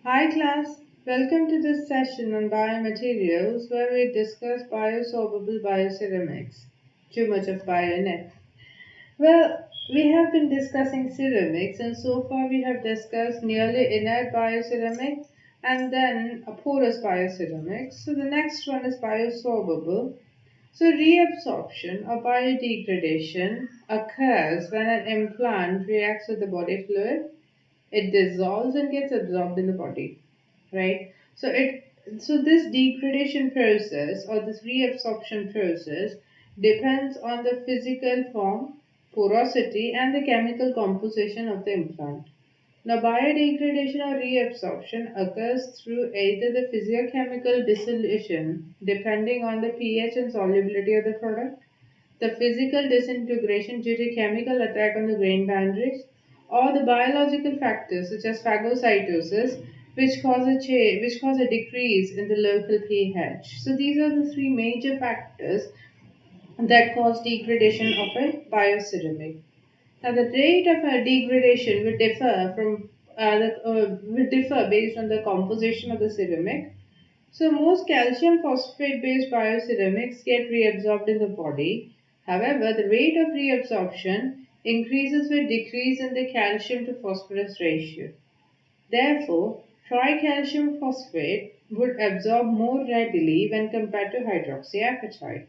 Hi class, welcome to this session on biomaterials where we discuss biosorbable bioceramics. Too much of bio in it. Well, we have been discussing ceramics and so far we have discussed nearly inert bioceramic and then a porous bioceramics. So the next one is biosorbable. So reabsorption or biodegradation occurs when an implant reacts with the body fluid. It dissolves and gets absorbed in the body, right? So this degradation process or this reabsorption process depends on the physical form, porosity, and the chemical composition of the implant. Now, biodegradation or reabsorption occurs through either the physiochemical dissolution, depending on the pH and solubility of the product, the physical disintegration due to chemical attack on the grain boundaries, or the biological factors such as phagocytosis, which cause a decrease in the local pH. So these are the three major factors that cause degradation of a bioceramic. Now, the rate of degradation would differ based on the composition of the ceramic. So most calcium phosphate based bioceramics get reabsorbed in the body. However, the rate of reabsorption increases with decrease in the calcium to phosphorus ratio. Therefore, tricalcium phosphate would absorb more readily when compared to hydroxyapatite.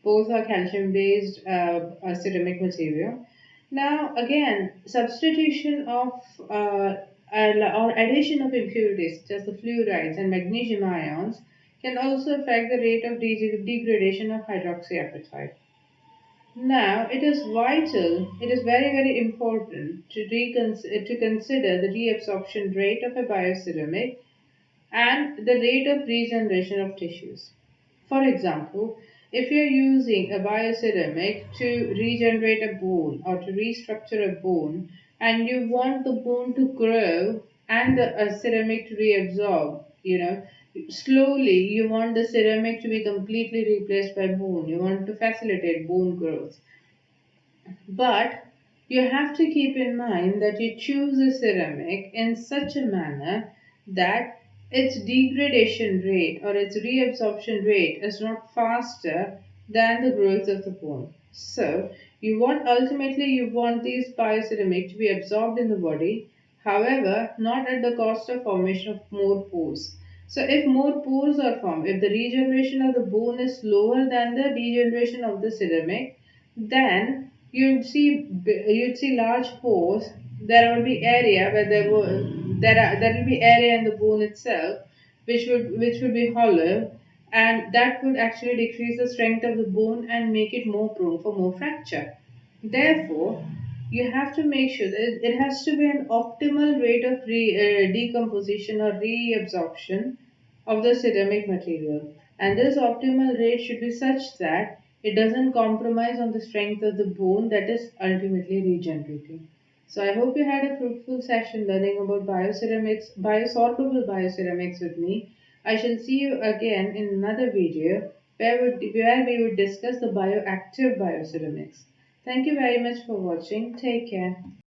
Both are calcium based ceramic material. Now, again, substitution of or addition of impurities such as the fluorides and magnesium ions can also affect the rate of degradation of hydroxyapatite. Now, it is very, very important to consider the reabsorption rate of a bioceramic and the rate of regeneration of tissues. For example, if you're using a bioceramic to regenerate a bone or to restructure a bone and you want the bone to grow and the ceramic to reabsorb, slowly you want the ceramic to be completely replaced by bone. You want to facilitate bone growth. But you have to keep in mind that you choose a ceramic in such a manner that its degradation rate or its reabsorption rate is not faster than the growth of the bone. So you want these bioceramic to be absorbed in the body, however, not at the cost of formation of more pores. So if more pores are formed, if the regeneration of the bone is lower than the degeneration of the ceramic, then you'd see large pores. There will be area where there will be area in the bone itself which would be hollow, and that would actually decrease the strength of the bone and make it more prone for more fracture. Therefore, you have to make sure that it has to be an optimal rate of decomposition or reabsorption of the ceramic material, and this optimal rate should be such that it doesn't compromise on the strength of the bone that is ultimately regenerating. So I hope you had a fruitful session learning about biosorbable bioceramics with me. I shall see you again in another video where we would discuss the bioactive bioceramics. Thank you very much for watching. Take care.